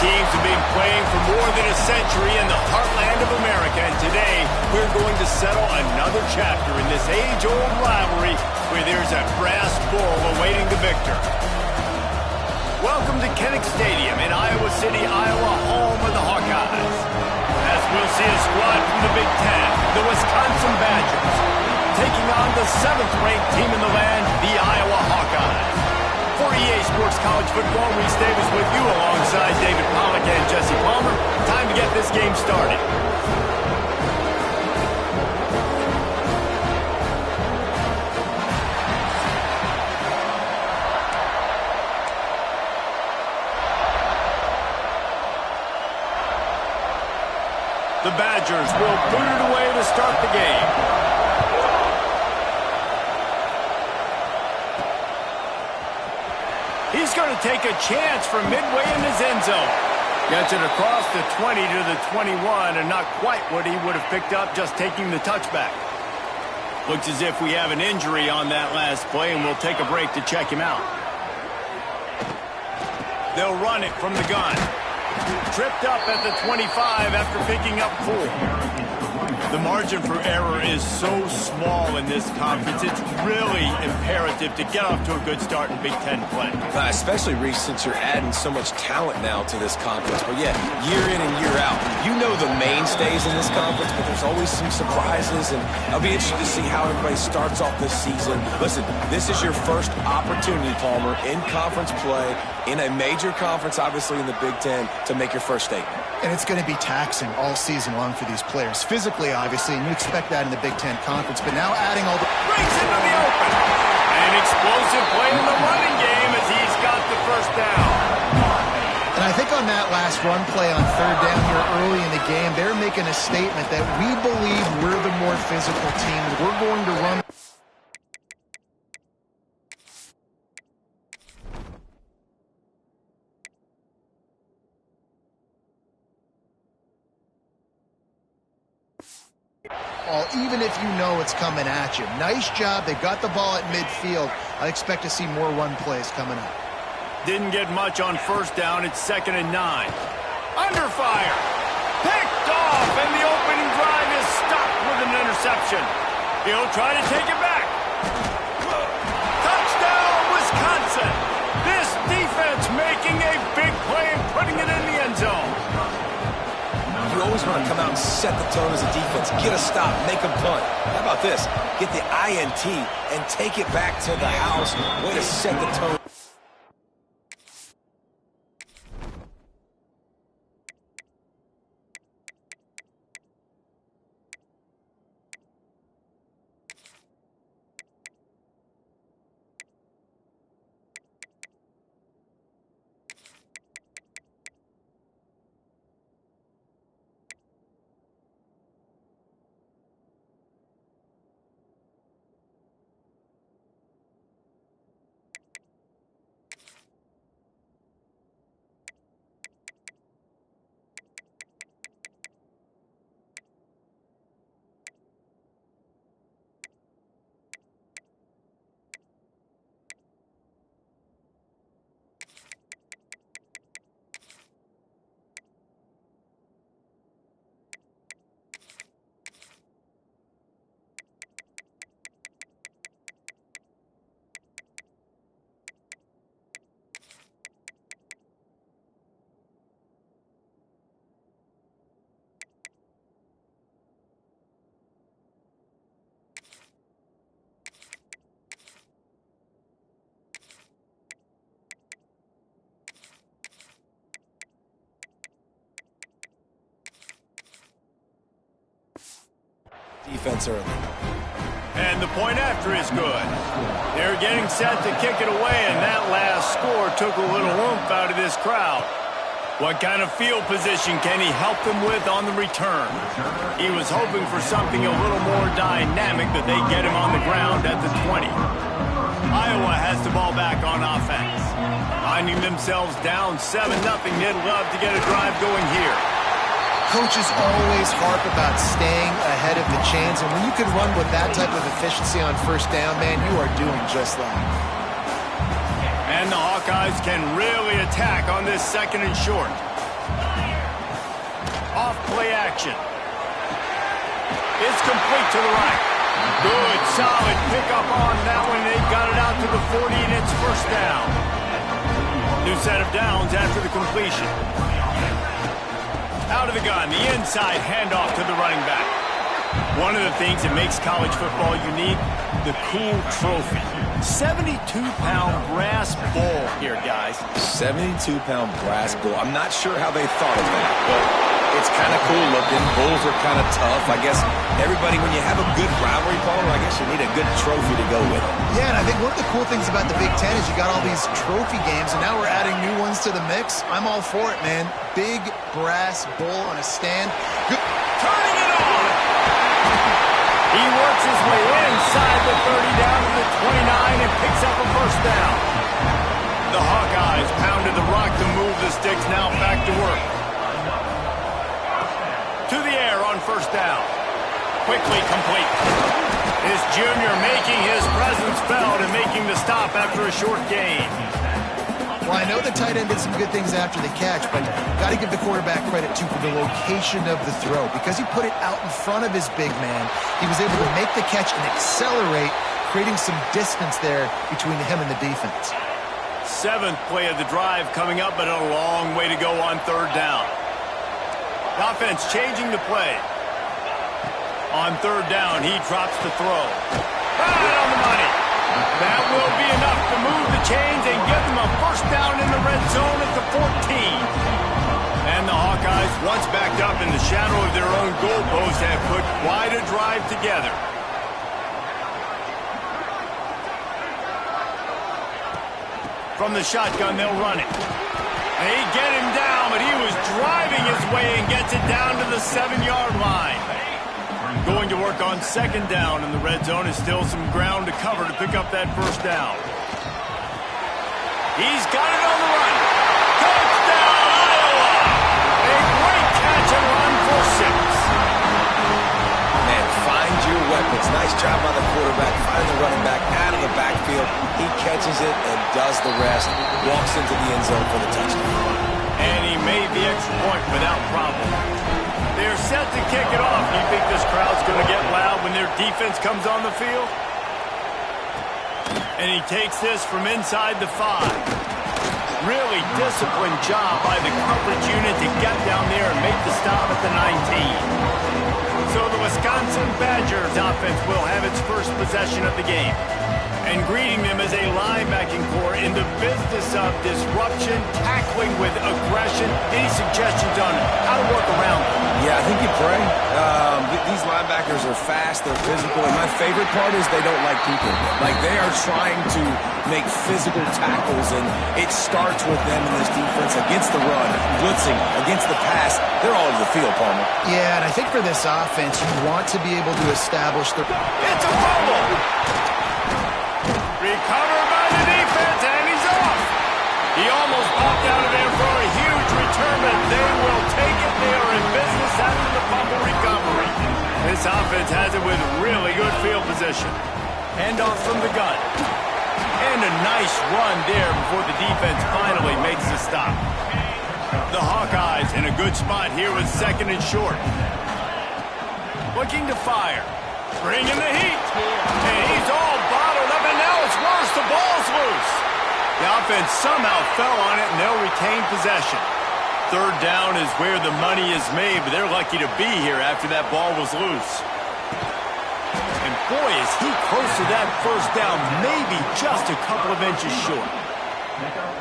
teams have been playing for more than a century in the heartland of America, and today we're going to settle another chapter in this age-old rivalry where there's a brass bull awaiting the victor. Welcome to Kinnick Stadium in Iowa City, Iowa, home of the Hawkeyes. As we'll see a squad from the Big Ten, the Wisconsin Badgers, taking on the 7th-ranked team in the land, the Iowa Hawkeyes. For EA Sports College Football, Reese Davis with you alongside David Pollack and Jesse Palmer. Time to get this game started. The Badgers will boot it away to start the game. He's going to take a chance from midway in his end zone. Gets it across the 20 to the 21, and not quite what he would have picked up just taking the touchback. Looks as if we have an injury on that last play, and we'll take a break to check him out. They'll run it from the gun. Tripped up at the 25 after picking up 4. The margin for error is so small in this conference, it's really imperative to get off to a good start in Big Ten play. Especially, Reese, since you're adding so much talent now to this conference. But yeah, year in and year out, you know the mainstays in this conference, but there's always some surprises, and I'll be interested to see how everybody starts off this season. Listen, this is your first opportunity, Palmer, in conference play, in a major conference, obviously in the Big Ten, to make your first statement. And it's going to be taxing all season long for these players. Physically, obviously, and you expect that in the Big Ten Conference. But now adding all the... Brings into the open. An explosive play in the running game as he's got the first down. And I think on that last run play on 3rd down here early in the game, they're making a statement that we believe we're the more physical team. We're going to run... even if you know it's coming at you. Nice job. They got the ball at midfield. I expect to see more run plays coming up. Didn't get much on 1st down. It's 2nd and 9. Under fire. Picked off, and the opening drive is stopped with an interception. He'll try to take it back. Touchdown, Wisconsin. This defense making a big play and putting it in the end zone. You always want to come out and set the tone as a defense. Get a stop, make them punt. How about this? Get the INT and take it back to the house. Way to set the tone. Defense early. And the point after is good. They're getting set to kick it away, and that last score took a little oomph out of this crowd. What kind of field position can he help them with on the return? He was hoping for something a little more dynamic, but they get him on the ground at the 20. Iowa has the ball back on offense. Finding themselves down 7-0, they'd love to get a drive going here. Coaches always harp about staying ahead of the chains, and when you can run with that type of efficiency on 1st down, man, you are doing just that. And the Hawkeyes can really attack on this 2nd and short. Off play action. It's complete to the right. Good, solid pickup on that one. They got it out to the 40, and it's first down. New set of downs after the completion. Out of the gun, the inside handoff to the running back. One of the things that makes college football unique, the cool trophy. 72-pound brass bull here, guys. 72-pound brass bull. I'm not sure how they thought of that, but it's kind of cool looking. Bulls are kind of tough. I guess everybody, when you have a good rivalry, Palmer, I guess you need a good trophy to go with it. Yeah, and I think one of the cool things about the Big Ten is you got all these trophy games, and now we're adding new ones to the mix. I'm all for it, man. Big brass bull on a stand. Good. Turning it on! He works his way inside the 30 down to the 29 and picks up a first down. The Hawkeyes pounded the rock to move the sticks, now back to work. To the air on first down. Quickly complete. His junior making his presence felt and making the stop after a short gain. Well, I know the tight end did some good things after the catch, but got to give the quarterback credit, too, for the location of the throw. Because he put it out in front of his big man, he was able to make the catch and accelerate, creating some distance there between him and the defense. 7th play of the drive coming up, but a long way to go on third down. The offense changing the play. On third down, he drops the throw. Right on the money. That will be enough to move the chains and give them a first down in the red zone at the 14. And the Hawkeyes, once backed up in the shadow of their own goalpost, have put quite a drive together. From the shotgun, they'll run it. They get him down, but he was driving his way and gets it down to the 7-yard line. Going to work on second down in the red zone is still some ground to cover to pick up that first down. He's got it on the run. Touchdown, Iowa! A great catch and run for 6. Man, find your weapons. Nice job by the quarterback, finding the running back out of the backfield. He catches it and does the rest. Walks into the end zone for the touchdown. And he made the extra point without problem. They're set to kick it off. Do you think this crowd's going to get loud when their defense comes on the field? And he takes this from inside the 5. Really disciplined job by the coverage unit to get down there and make the stop at the 19. So the Wisconsin Badgers offense will have its first possession of the game. And greeting them as a linebacking core in the business of disruption, tackling with aggression. Any suggestions on how to work around them? Yeah, I think you pray. These linebackers are fast, they're physical, and my favorite part is they don't like people. Like, they are trying to make physical tackles, and it starts with them in this defense against the run, blitzing, against the pass. They're all over the field, Palmer. Yeah, and I think for this offense, you want to be able to establish the... It's a fumble! Recovered by the defense, and he's off. He almost popped out of there for a huge return, but they will take it. They are in business after the fumble recovery. This offense has it with really good field position. Handoff from the gun. And a nice run there before the defense finally makes the stop. The Hawkeyes in a good spot here with second and short. Looking to fire. Bringing the heat. And he's all bottled up, and now it's worse. The ball's loose. The offense somehow fell on it, and they'll retain possession. Third down is where the money is made, but they're lucky to be here after that ball was loose. And boy, is he close to that first down, maybe just a couple of inches short.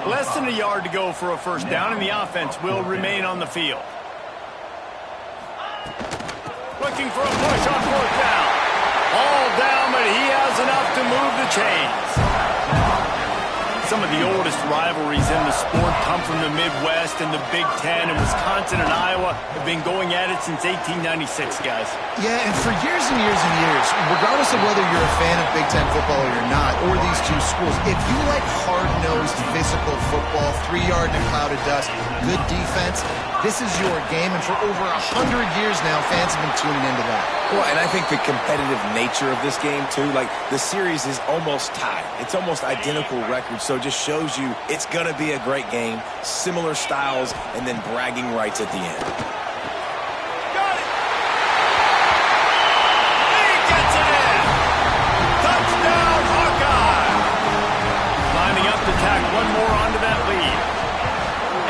Less than a yard to go for a first down, and the offense will remain on the field. Looking for a push on fourth down. All down, but he has enough to move the chains. Some of the oldest rivalries in the sport come from the Midwest, and the Big Ten, and Wisconsin and Iowa have been going at it since 1896, guys. Yeah, and for years and years and years, regardless of whether you're a fan of Big Ten football or you're not, or these two schools, if you like hard-nosed physical football, 3-yard in a cloud of dust, good defense, this is your game. And for over 100 years now, fans have been tuning into that. Well, and I think the competitive nature of this game, too, like, the series is almost tied. It's almost identical records, so it just shows you it's going to be a great game, similar styles, and then bragging rights at the end.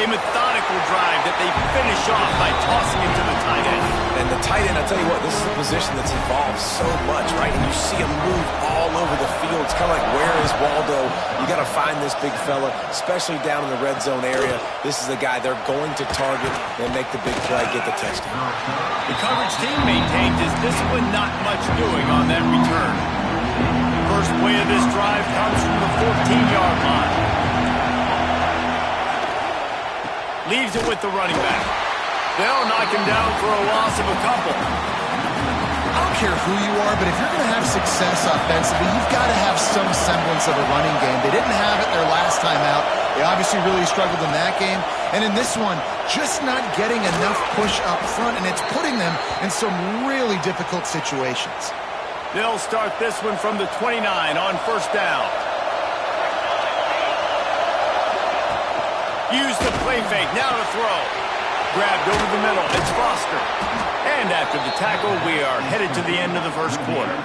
A methodical drive that they finish off by tossing it to the tight end. And the tight end, I'll tell you what, this is a position that's evolved so much, right? And you see him move all over the field. It's kind of like, where is Waldo? You got to find this big fella, especially down in the red zone area. This is the guy they're going to target and make the big play, get the touchdown. The coverage team maintained his discipline, not much doing on that return. First play of this drive comes from the 14-yard line. Leaves it with the running back. They'll knock him down for a loss of a couple. I don't care who you are, but if you're going to have success offensively, you've got to have some semblance of a running game. They didn't have it their last time out. They obviously really struggled in that game. And in this one, just not getting enough push up front, and it's putting them in some really difficult situations. They'll start this one from the 29 on first down. Use the play fake, now to throw. Grabbed over the middle, it's Foster. And after the tackle, we are headed to the end of the first quarter.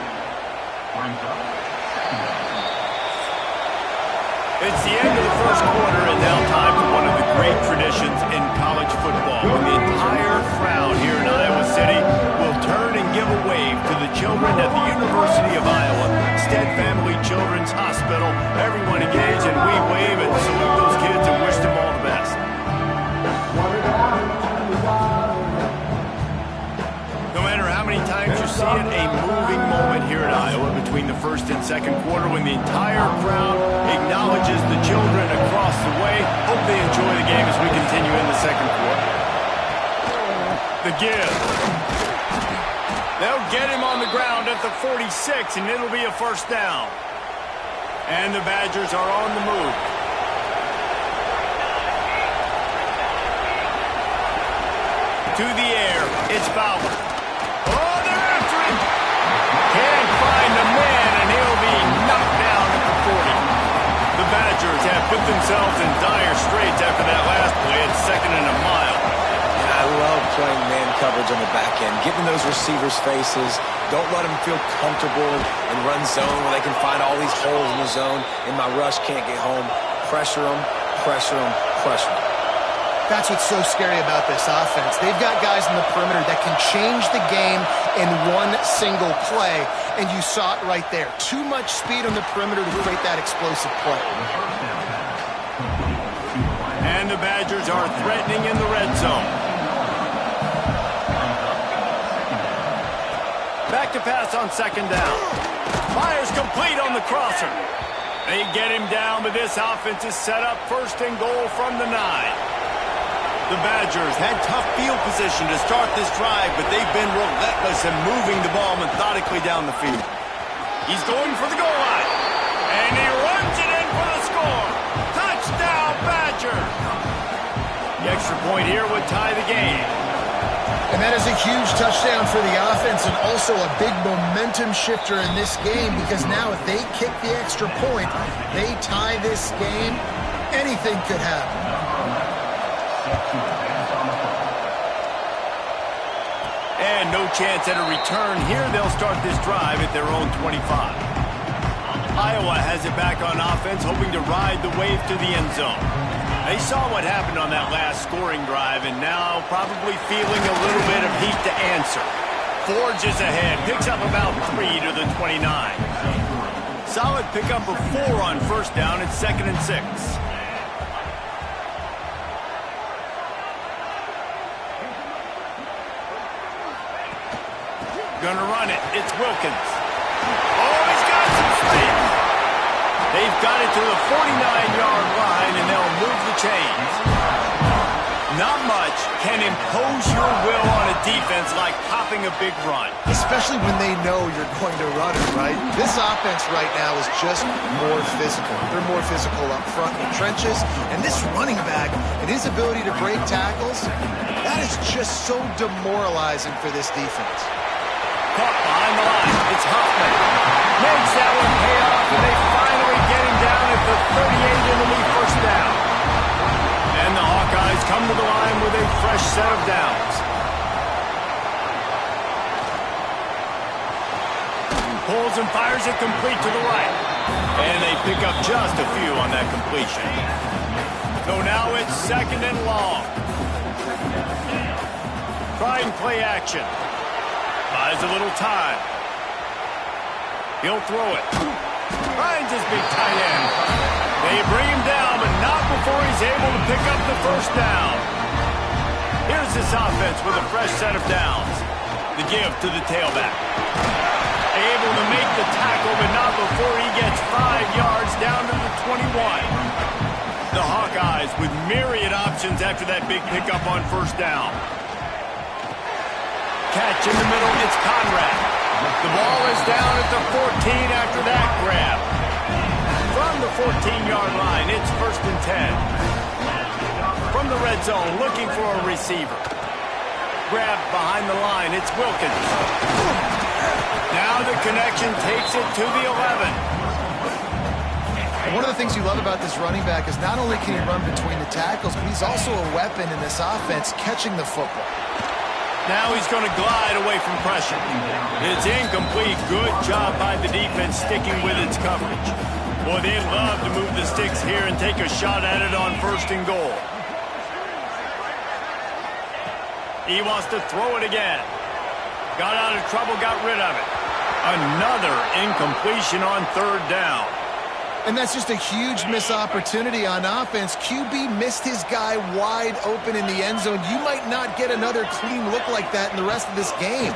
It's the end of the first quarter, and now time for one of the great traditions in college football. When the entire crowd here in Iowa City will turn and give a wave to the children at the University of Iowa, Stead Family Children's Hospital. Everyone engage, and we wave and salute those kids and wish them all the best. No matter how many times you see it, a moving moment here in Iowa between the first and second quarter when the entire crowd acknowledges the children across the way. Hope they enjoy the game as we continue in the second quarter. The give. They'll get him on the ground at the 46, and it'll be a first down. And the Badgers are on the move. To the air, it's Fowler. Oh, they're after him. Can't find the man, and he'll be knocked down at the 40. The Badgers have put themselves in dire straits after that last play at second and a mile. I love playing man coverage on the back end, getting those receivers' faces. Don't let them feel comfortable and run zone where they can find all these holes in the zone, and my rush can't get home. Pressure them, pressure them, pressure them. That's what's so scary about this offense. They've got guys in the perimeter that can change the game in one single play, and you saw it right there. Too much speed on the perimeter to create that explosive play. And the Badgers are threatening in the red zone. Back to pass on second down. Fires complete on the crosser. They get him down, but this offense is set up first and goal from the 9. The Badgers had tough field position to start this drive, but they've been relentless in moving the ball methodically down the field. He's going for the goal line, and he runs it in for the score. Touchdown, Badgers! The extra point here would tie the game. And that is a huge touchdown for the offense and also a big momentum shifter in this game, because now if they kick the extra point, they tie this game, anything could happen. And no chance at a return here. They'll start this drive at their own 25. Iowa has it back on offense, hoping to ride the wave to the end zone. They saw what happened on that last scoring drive, and now probably feeling a little bit of heat to answer. Forges ahead, picks up about 3 to the 29. Solid pickup of 4 on first down. It's 2nd and 6. Gonna run it. It's Wilkins. Oh, he's got some speed. They've got it to the 49-yard line, and they'll move the chains. Not much can impose your will on a defense like popping a big run. Especially when they know you're going to run it, right? This offense right now is just more physical. They're more physical up front in the trenches. And this running back and his ability to break tackles, that is just so demoralizing for this defense. Caught behind the line. It's Hoffman. Makes that one pay off, and they finally get him down at the 38 in the lead first down. And the Hawkeyes come to the line with a fresh set of downs. Pulls and fires it complete to the right. And they pick up just a few on that completion. So now it's 2nd and long. Trying play action. Buys a little time. He'll throw it. Finds his big tight end. They bring him down, but not before he's able to pick up the first down. Here's this offense with a fresh set of downs. The give to the tailback. Able to make the tackle, but not before he gets 5 yards down to the 21. The Hawkeyes with myriad options after that big pickup on first down. Catch in the middle, it's Conrad. The ball is down at the 14 after that grab. From the 14-yard line, it's 1st and 10. From the red zone, looking for a receiver. Grabbed behind the line, it's Wilkins. Now the connection takes it to the 11. And one of the things you love about this running back is not only can he run between the tackles, but he's also a weapon in this offense catching the football. Now he's going to glide away from pressure. It's incomplete. Good job by the defense sticking with its coverage. Boy, they'd love to move the sticks here and take a shot at it on 1st and goal. He wants to throw it again. Got out of trouble, got rid of it. Another incompletion on 3rd down. And that's just a huge missed opportunity on offense. QB missed his guy wide open in the end zone. You might not get another clean look like that in the rest of this game.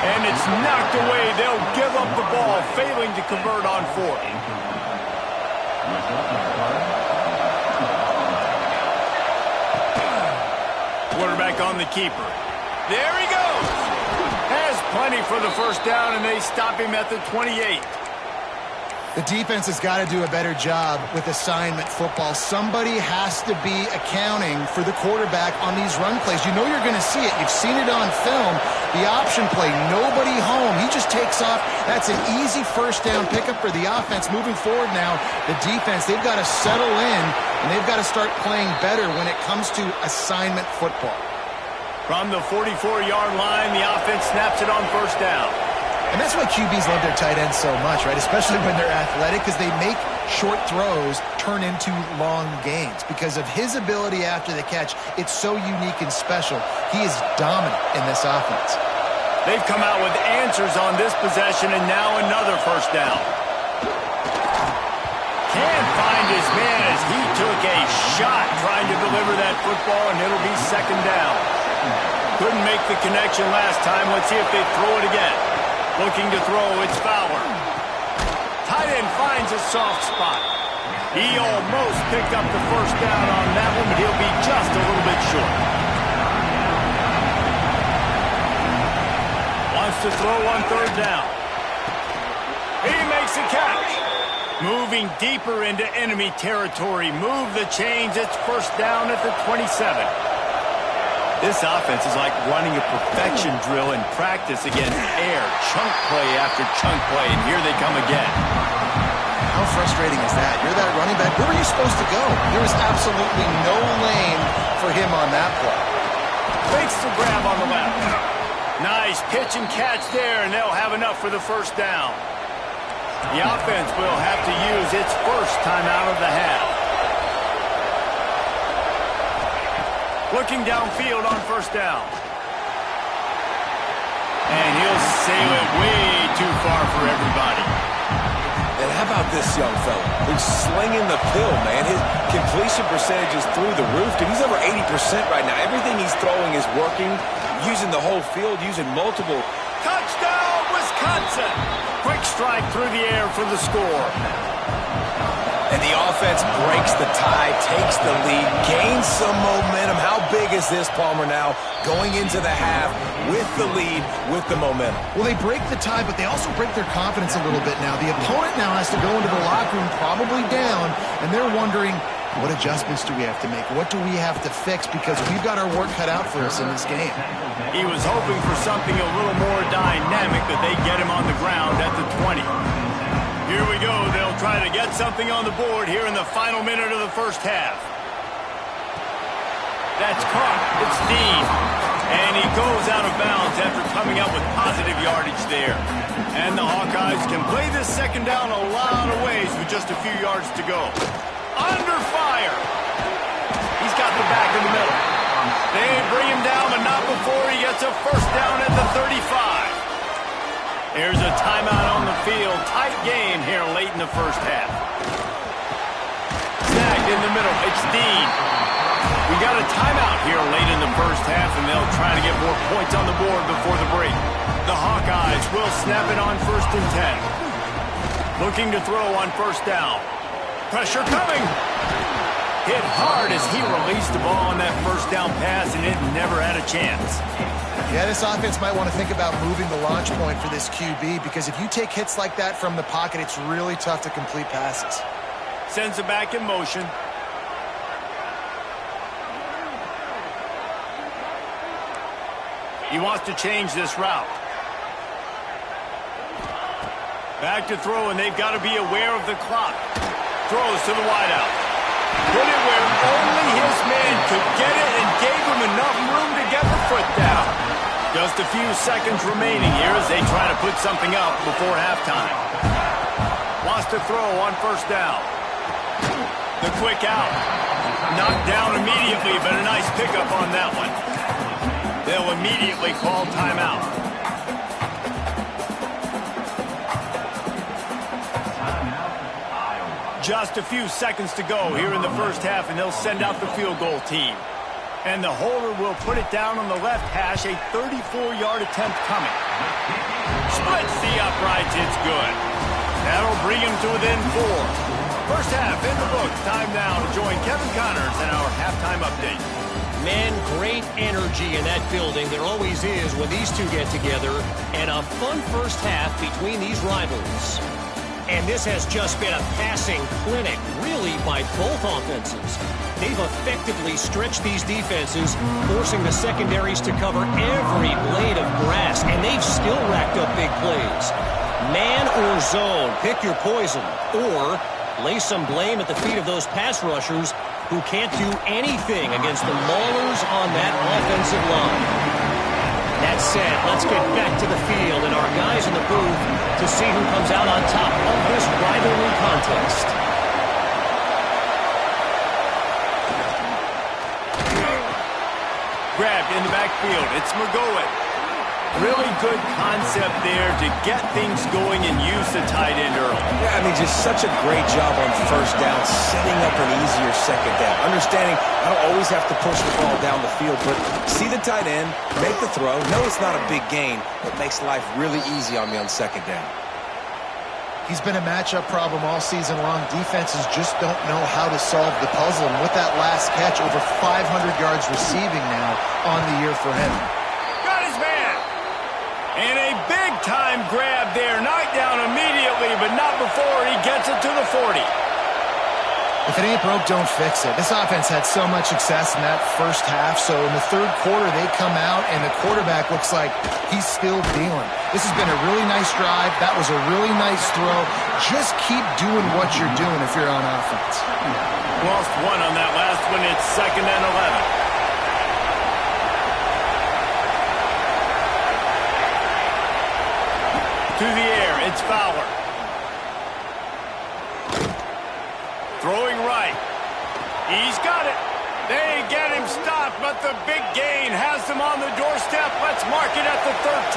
And it's knocked away. They'll give up the ball, failing to convert on 4th. Quarterback on the keeper. There he goes. Has plenty for the first down, and they stop him at the 28. The defense has got to do a better job with assignment football. Somebody has to be accounting for the quarterback on these run plays. You know you're going to see it. You've seen it on film. The option play, nobody home. He just takes off. That's an easy first down pickup for the offense. Moving forward now, the defense, they've got to settle in, and they've got to start playing better when it comes to assignment football. From the 44-yard line, the offense snaps it on first down. And that's why QBs love their tight ends so much, right? Especially when they're athletic, because they make short throws turn into long gains. Because of his ability after the catch, it's so unique and special. He is dominant in this offense. They've come out with answers on this possession, and now another first down. Can't find his man as he took a shot trying to deliver that football, and it'll be 2nd down. Couldn't make the connection last time. Let's see if they throw it again. Looking to throw, it's Fowler. Tight end finds a soft spot. He almost picked up the first down on that one, but he'll be just a little bit short. Wants to throw on 3rd down. He makes a catch. Moving deeper into enemy territory. Move the chains. It's 1st down at the 27. This offense is like running a perfection drill in practice against air. Chunk play after chunk play, and here they come again. How frustrating is that? You're that running back. Where were you supposed to go? There was absolutely no lane for him on that play. Fakes the grab on the left. Nice pitch and catch there, and they'll have enough for the first down. The offense will have to use its first timeout of the half. Looking downfield on first down. And he'll sail it way too far for everybody. And how about this young fella who's slinging the pill, man? His completion percentage is through the roof. Dude, he's over 80% right now. Everything he's throwing is working, using the whole field, using multiple. Touchdown, Wisconsin! Quick strike through the air for the score. And the offense breaks the tie, takes the lead, gains some momentum. How big is this, Palmer, now going into the half with the lead, with the momentum? Well, they break the tie, but they also break their confidence a little bit now. The opponent now has to go into the locker room probably down, and they're wondering, what adjustments do we have to make? What do we have to fix? Because we've got our work cut out for us in this game. He was hoping for something a little more dynamic, but they get him on the ground at the 20. Here we go. They'll try to get something on the board here in the final minute of the first half. That's caught. It's Dean. And he goes out of bounds after coming up with positive yardage there. And the Hawkeyes can play this 2nd down a lot of ways with just a few yards to go. Under fire. He's got the back in the middle. They bring him down, but not before he gets a first down at the 35. Here's a timeout on the field. Tight game here late in the first half. Snagged in the middle. It's Dean. We got a timeout here late in the first half, and they'll try to get more points on the board before the break. The Hawkeyes will snap it on 1st and 10. Looking to throw on first down. Pressure coming. Hit hard as he released the ball on that first down pass, and it never had a chance. Yeah, this offense might want to think about moving the launch point for this QB, because if you take hits like that from the pocket, it's really tough to complete passes. Sends it back in motion. He wants to change this route. Back to throw, and they've got to be aware of the clock. Throws to the wideout. Put it where only his man could get it and gave him enough room to get the foot down. Just a few seconds remaining here as they try to put something up before halftime. Wants to throw on first down. The quick out. Knocked down immediately, but a nice pickup on that one. They'll immediately call timeout. Just a few seconds to go here in the first half, and they'll send out the field goal team. And the holder will put it down on the left hash, a 34-yard attempt coming. Splits the uprights, it's good. That'll bring him to within 4. First half in the books. Time now to join Kevin Connors in our halftime update. Man, great energy in that building. There always is when these two get together. And a fun first half between these rivals. And this has just been a passing clinic, really, by both offenses. They've effectively stretched these defenses, forcing the secondaries to cover every blade of grass, and they've still racked up big plays. Man or zone, pick your poison, or lay some blame at the feet of those pass rushers who can't do anything against the maulers on that offensive line. That said, let's get back to the field and our guys in the booth to see who comes out on top of this rivalry contest. Grabbed in the backfield. It's McGowan. Really good concept there to get things going and use the tight end early. Yeah, I mean, just such a great job on first down, setting up an easier second down. Understanding I don't always have to push the ball down the field, but see the tight end, make the throw. No, it's not a big gain, but makes life really easy on me on second down. He's been a matchup problem all season long. Defenses just don't know how to solve the puzzle. And with that last catch, over 500 yards receiving now on the year for him. Got his man. And a big-time grab there. Knocked down immediately, but not before he gets it to the 40. If it ain't broke, don't fix it. This offense had so much success in that first half, so in the third quarter, they come out, and the quarterback looks like he's still dealing. This has been a really nice drive. That was a really nice throw. Just keep doing what you're doing if you're on offense. Lost one on that last one. It's 2nd and 11. To the air, it's Fowler. Throwing right. He's got it. They get him stopped, but the big gain has them on the doorstep. Let's mark it at the 13.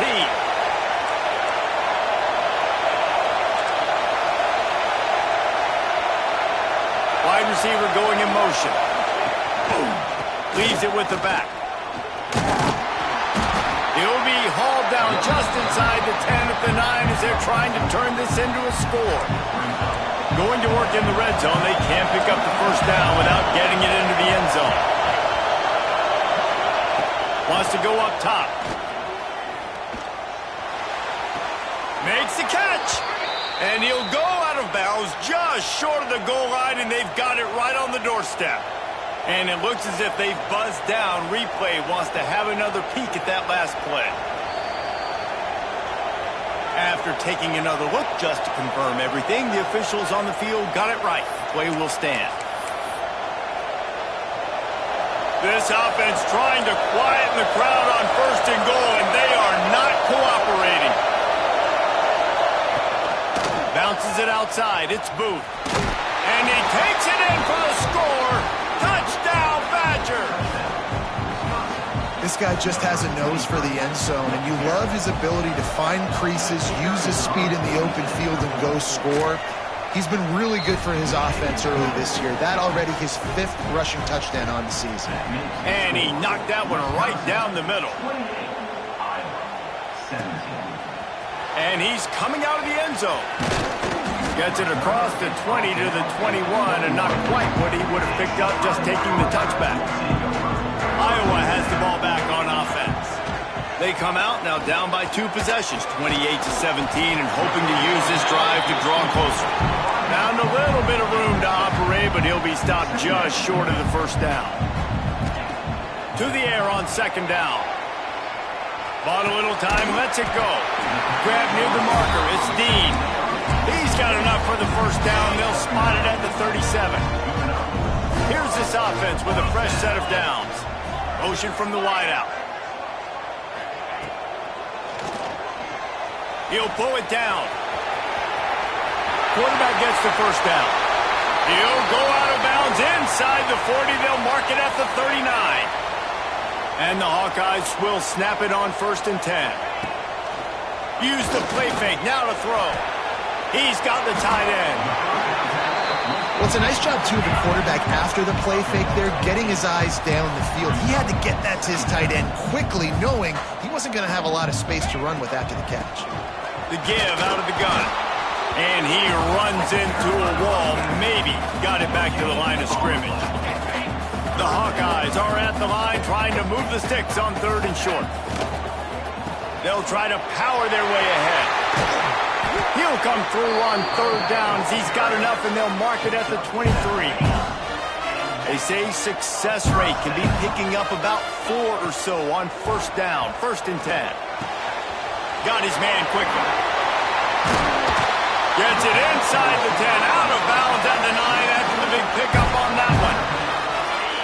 Wide receiver going in motion. Boom. Leaves it with the back. He'll be hauled down just inside the 10 at the 9 as they're trying to turn this into a score. Going to work in the red zone. They can't pick up the first down without getting it into the end zone. Wants to go up top. Makes the catch. And he'll go out of bounds just short of the goal line, and they've got it right on the doorstep. And it looks as if they've buzzed down. Replay wants to have another peek at that last play. After taking another look just to confirm everything, the officials on the field got it right. Play will stand. This offense trying to quieten the crowd on 1st and goal, and they are not cooperating. Bounces it outside. It's Booth. And And he takes it in for the score. Touchdown, Badgers. This guy just has a nose for the end zone, and you love his ability to find creases, use his speed in the open field, and go score. He's been really good for his offense early this year. That already his 5th rushing touchdown on the season. And he knocked that one right down the middle. And he's coming out of the end zone. Gets it across the 20 to the 21, and not quite what he would have picked up just taking the touchback. Iowa has the ball back on offense. They come out now down by 2 possessions, 28-17, and hoping to use this drive to draw closer. Found a little bit of room to operate, but he'll be stopped just short of the first down. To the air on 2nd down. Bought a little time, lets it go. Grab near the marker, it's Dean. He's got enough for the first down. They'll spot it at the 37. Here's this offense with a fresh set of downs. Motion from the wideout. He'll pull it down. Quarterback gets the first down. He'll go out of bounds inside the 40. They'll mark it at the 39. And the Hawkeyes will snap it on 1st and 10. Use the play fake. Now to throw. He's got the tight end. Well, it's a nice job, too, of the quarterback after the play fake there, getting his eyes down the field. He had to get that to his tight end quickly, knowing he wasn't going to have a lot of space to run with after the catch. The give out of the gun. And he runs into a wall. Maybe got it back to the line of scrimmage. The Hawkeyes are at the line trying to move the sticks on 3rd and short. They'll try to power their way ahead. He'll come through on 3rd downs. He's got enough, and they'll mark it at the 23. They say success rate can be picking up about 4 or so on 1st down, 1st and 10. Got his man quickly. Gets it inside the 10, out of bounds at the 9 after the big pickup on that one.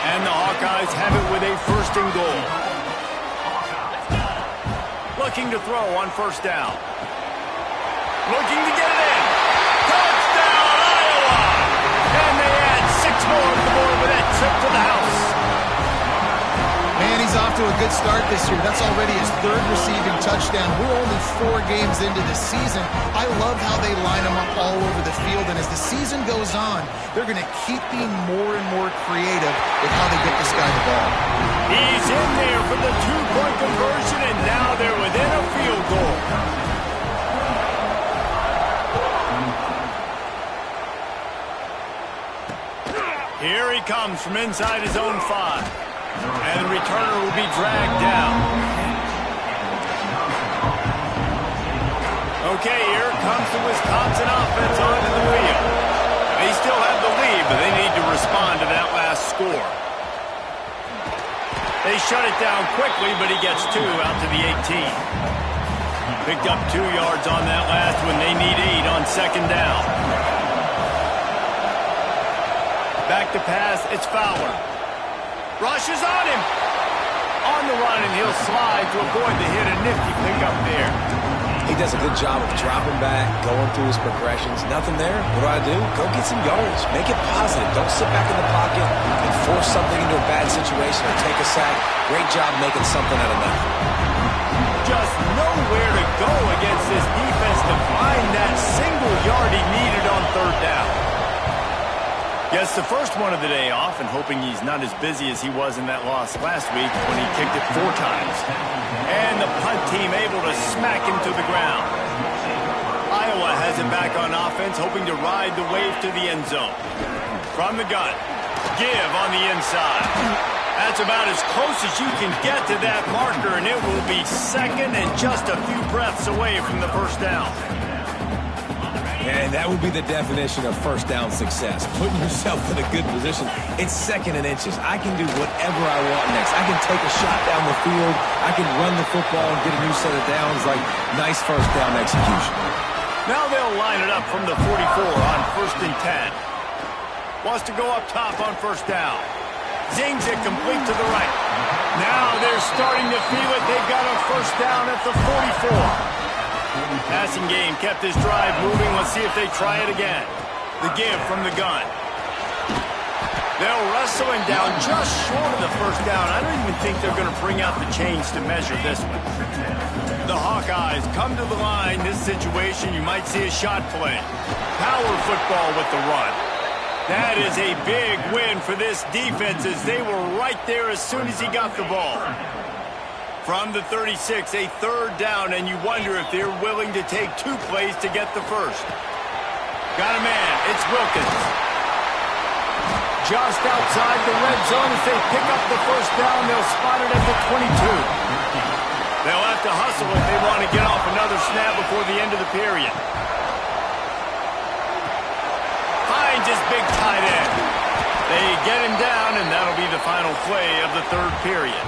And the Hawkeyes have it with a 1st and goal. Looking to throw on 1st down. Looking to get it in. Touchdown, Iowa! And they add 6 more to the board with that trip to the house. Man, he's off to a good start this year. That's already his 3rd receiving touchdown. We're only 4 games into the season. I love how they line him up all over the field. And as the season goes on, they're going to keep being more and more creative with how they get this guy the ball. He's in there for the 2-point conversion, and now they're within a field goal. Here he comes from inside his own 5. And the returner will be dragged down. Okay, here comes the Wisconsin offense onto the field. They still have the lead, but they need to respond to that last score. They shut it down quickly, but he gets 2 out to the 18. Picked up 2 yards on that last one. They need 8 on 2nd down. Back to pass, it's Fowler. Rushes on him. On the run, and he'll slide to avoid the hit. A nifty pickup there. He does a good job of dropping back, going through his progressions. Nothing there. What do? Go get some yards. Make it positive. Don't sit back in the pocket and force something into a bad situation or take a sack. Great job making something out of nothing. Just nowhere to go against this defense to find that single yard he needed on 3rd down. Gets the first one of the day off, and hoping he's not as busy as he was in that loss last week when he kicked it 4 times. And the punt team able to smack him to the ground. Iowa has it back on offense, hoping to ride the wave to the end zone. From the gun, give on the inside. That's about as close as you can get to that marker, and it will be 2nd and just a few breaths away from the first down. And that would be the definition of 1st down success. Putting yourself in a good position. It's 2nd and inches. I can do whatever I want next. I can take a shot down the field. I can run the football and get a new set of downs. Like, nice 1st down execution. Now they'll line it up from the 44 on 1st and 10. Wants to go up top on 1st down. Zings it complete to the right. Now they're starting to feel it. They've got a 1st down at the 44. Passing game kept this drive moving. Let's see if they try it again. The give from the gun. They'll wrestle him down just short of the first down. I don't even think they're going to bring out the chains to measure this one. The Hawkeyes come to the line. This situation, you might see a shot play. Power football with the run. That is a big win for this defense as they were right there as soon as he got the ball. From the 36, a third down, and you wonder if they're willing to take 2 plays to get the first. Got a man. It's Wilkins. Just outside the red zone as they pick up the first down. They'll spot it at the 22. They'll have to hustle if they want to get off another snap before the end of the period. Finds his big tight end. They get him down, and that'll be the final play of the third period.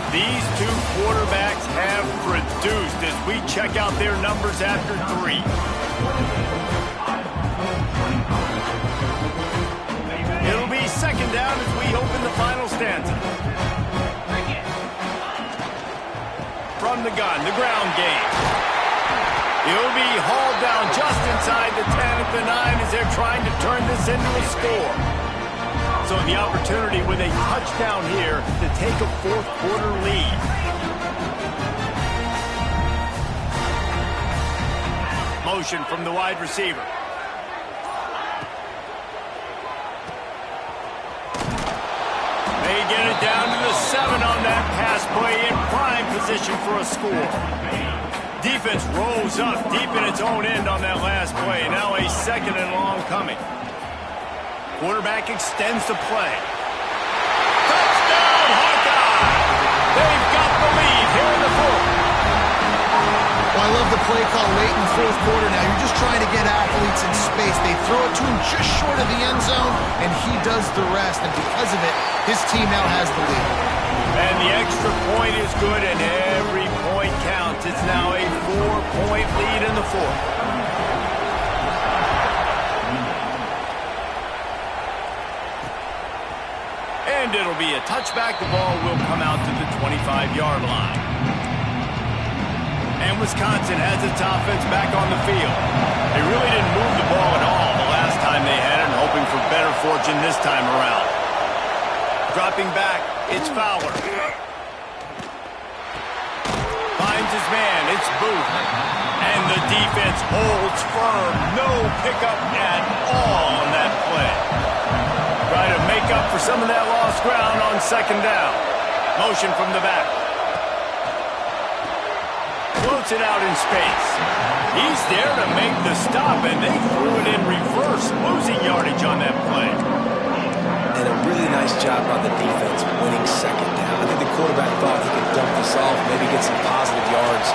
These two quarterbacks have produced as we check out their numbers after 3. It'll be second down as we open the final stanza. From the gun, the ground game. He'll be hauled down just inside the 10 at the 9 as they're trying to turn this into a score. So the opportunity with a touchdown here to take a fourth-quarter lead. Motion from the wide receiver. They get it down to the 7 on that pass play in prime position for a score. Defense rolls up deep in its own end on that last play. Now a second and long coming. Quarterback extends the play. Touchdown, Hawkeye! They've got the lead here in the fourth. Well, I love the play call late in the fourth quarter now. You're just trying to get athletes in space. They throw it to him just short of the end zone, and he does the rest. And because of it, his team now has the lead. And the extra point is good, and every point counts. It's now a 4-point lead in the fourth. And it'll be a touchback. The ball will come out to the 25-yard line. And Wisconsin has its offense back on the field. They really didn't move the ball at all the last time they had it, hoping for better fortune this time around. Dropping back, it's Fowler. Finds his man, it's Booth. And the defense holds firm. No pickup at all on that play. Try to make up for some of that lost ground on second down. Motion from the back. Floats it out in space. He's there to make the stop, and they threw it in reverse, losing yardage on that play. And a really nice job by the defense winning second down. I think the quarterback thought he could dump this off, maybe get some positive yards,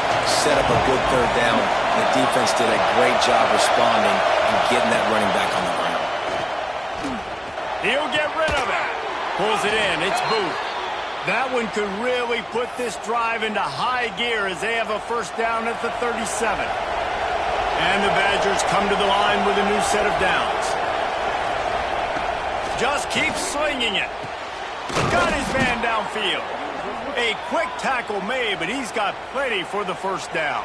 set up a good third down. The defense did a great job responding and getting that running back on the ground. He'll get rid of it. Pulls it in. It's Booth. That one could really put this drive into high gear as they have a first down at the 37. And the Badgers come to the line with a new set of downs. Just keeps slinging it. Got his man downfield. A quick tackle made, but he's got plenty for the first down.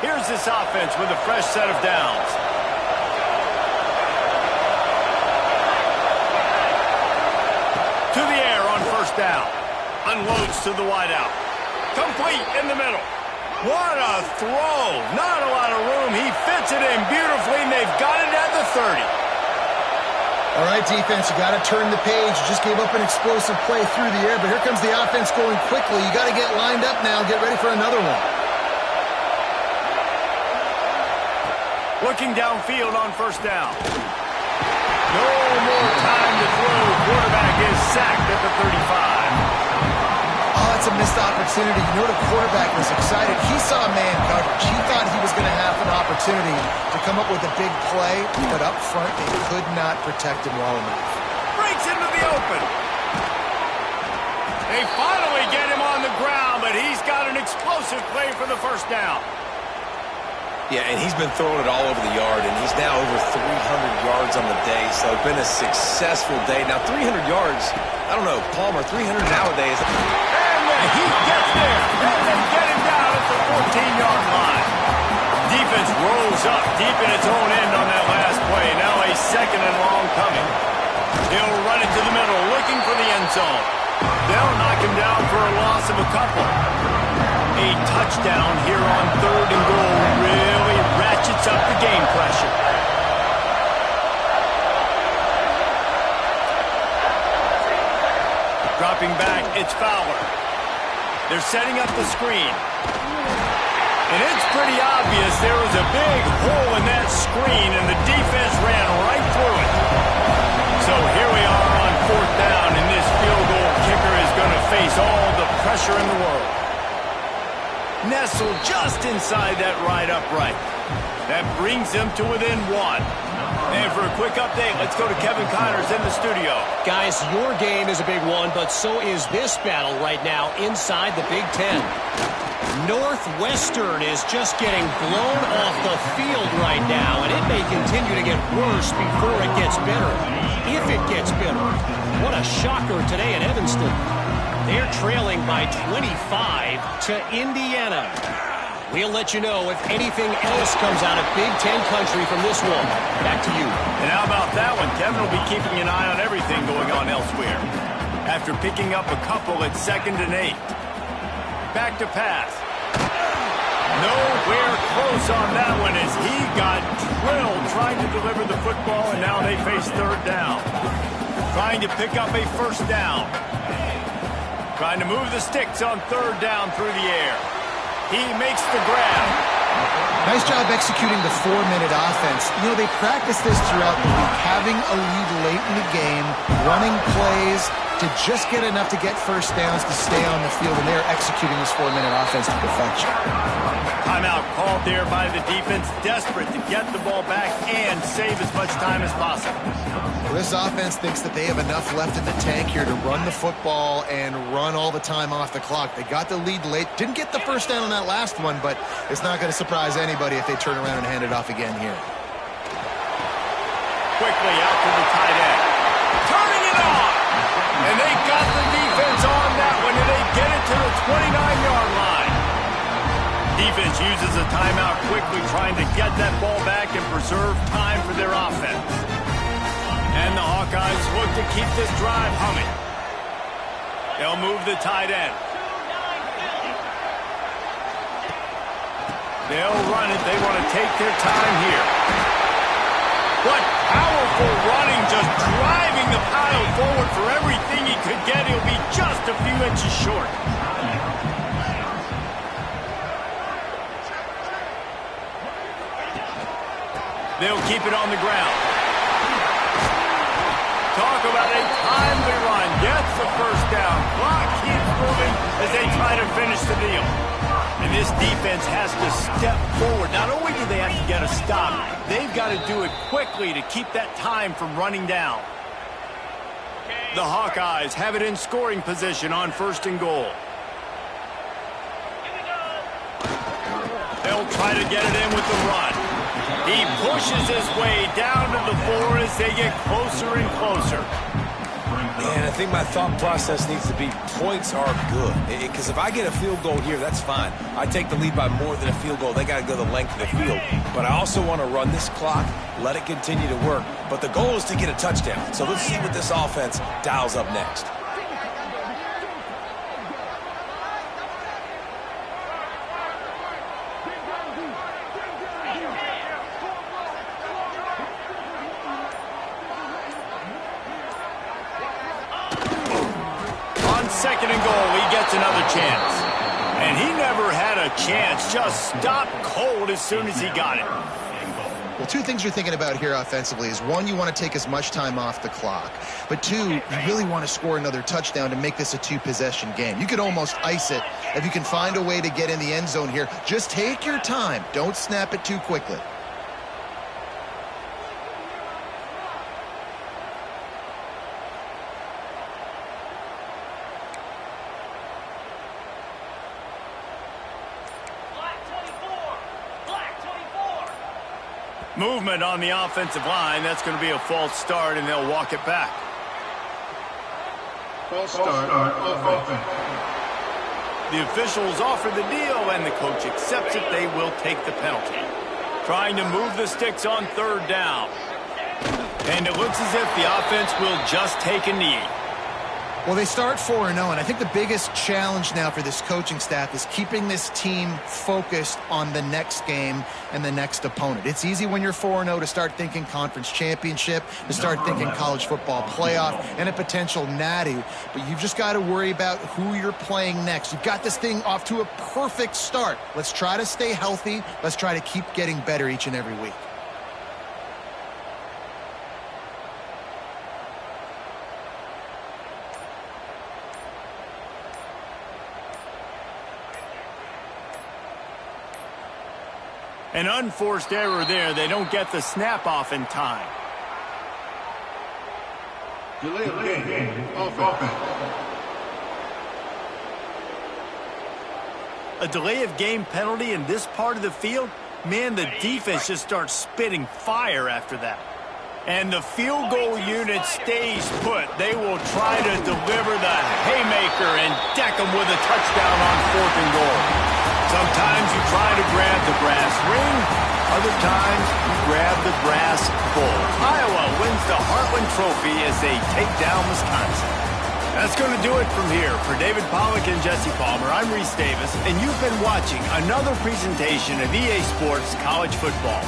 Here's this offense with a fresh set of downs. To the air on first down. Unloads to the wideout. Complete in the middle. What a throw. Not a lot of room. He fits it in beautifully, and they've got it at the 30. All right, defense, you got to turn the page. You just gave up an explosive play through the air, but here comes the offense going quickly. You got to get lined up now and get ready for another one. Looking downfield on first down. No more time to throw. Quarterback is sacked at the 35. Oh, that's a missed opportunity. You know the quarterback was excited. He saw man coverage. He thought he was going to have an opportunity to come up with a big play, but up front they could not protect him well enough. Breaks into the open. They finally get him on the ground, but he's got an explosive play for the first down. Yeah, and he's been throwing it all over the yard, and he's now over 300 yards on the day, so it's been a successful day. Now, 300 yards, I don't know, Palmer, 300 nowadays. And he gets there, and they get him down at the 14-yard line. Defense rolls up deep in its own end on that last play. Now a second and long coming. zone. They'll knock him down for a loss of a couple. A touchdown here on 3rd and goal really ratchets up the game pressure. Dropping back, it's Fowler. They're setting up the screen. And it's pretty obvious there was a big hole in that screen, and the defense ran right through it. So here we are on 4th down, and this field goal kicker is going to face all the pressure in the world. Nestled just inside that right upright. That brings them to within 1. And for a quick update, let's go to Kevin Connors in the studio. Guys, your game is a big one, but so is this battle right now inside the Big Ten. Northwestern is just getting blown off the field right now, and it may continue to get worse before it gets better. If it gets better. What a shocker today in Evanston. They're trailing by 25 to Indiana. We'll let you know if anything else comes out of Big Ten country from this one. Back to you. And how about that one? Kevin will be keeping an eye on everything going on elsewhere. After picking up a couple at 2nd and 8. Back to pass. Nowhere close on that one as he got drilled trying to deliver the football, and now they face 3rd down. Trying to pick up a 1st down. Trying to move the sticks on 3rd down through the air. He makes the grab. Nice job executing the 4-minute offense. You know, they practice this throughout the week, having a lead late in the game, running plays to just get enough to get 1st downs to stay on the field, and they're executing this 4-minute offense to perfection. Timeout called there by the defense, desperate to get the ball back and save as much time as possible. Well, this offense thinks that they have enough left in the tank here to run the football and run all the time off the clock. They got the lead late. Didn't get the 1st down on that last one, but it's not going to surprise anybody if they turn around and hand it off again here. Quickly out to the tight end. Turning it on! And they got the defense on that one, and they get it to the 29-yard line. Defense uses a timeout quickly, trying to get that ball back and preserve time for their offense. And the Hawkeyes look to keep this drive humming. They'll move the tight end. They'll run it. They want to take their time here. What powerful running, just driving the pile forward for everything he could get. He'll be just a few inches short. They'll keep it on the ground. Talk about a timely run. Gets the 1st down. Clock keeps moving as they try to finish the deal. And this defense has to step forward. Not only do they have to get a stop, they've got to do it quickly to keep that time from running down. The Hawkeyes have it in scoring position on 1st and goal. They'll try to get it in with the run. He pushes his way down to the 4 as they get closer and closer. And I think my thought process needs to be points are good. Because if I get a field goal here, that's fine. I take the lead by more than a field goal. They got to go the length of the field. But I also want to run this clock, let it continue to work. But the goal is to get a touchdown. So let's see what this offense dials up next. Second and goal, he gets another chance. And he never had a chance, just stopped cold as soon as he got it. Well, 2 things you're thinking about here offensively is, 1, you want to take as much time off the clock. But 2, you really want to score another touchdown to make this a 2-possession game. You could almost ice it if you can find a way to get in the end zone here. Just take your time. Don't snap it too quickly. Movement on the offensive line. That's going to be a false start, and they'll walk it back. False start on offense. The officials offer the deal, and the coach accepts it. They will take the penalty. Trying to move the sticks on 3rd down. And it looks as if the offense will just take a knee. Well, they start 4-0, and I think the biggest challenge now for this coaching staff is keeping this team focused on the next game and the next opponent. It's easy when you're 4-0 to start thinking conference championship, to start thinking college football playoff, and a potential natty, but you've just got to worry about who you're playing next. You've got this thing off to a perfect start. Let's try to stay healthy. Let's try to keep getting better each and every week. An unforced error there. They don't get the snap off in time. Delay of game. Offense. A delay of game penalty in this part of the field? Man, the defense just starts spitting fire after that. And the field goal unit stays put. They will try to deliver the haymaker and deck them with a touchdown on 4th and goal. Sometimes you try to grab the brass ring. Other times you grab the brass bull. Iowa wins the Heartland Trophy as they take down Wisconsin. That's going to do it from here. For David Pollack and Jesse Palmer, I'm Reese Davis, and you've been watching another presentation of EA Sports College Football.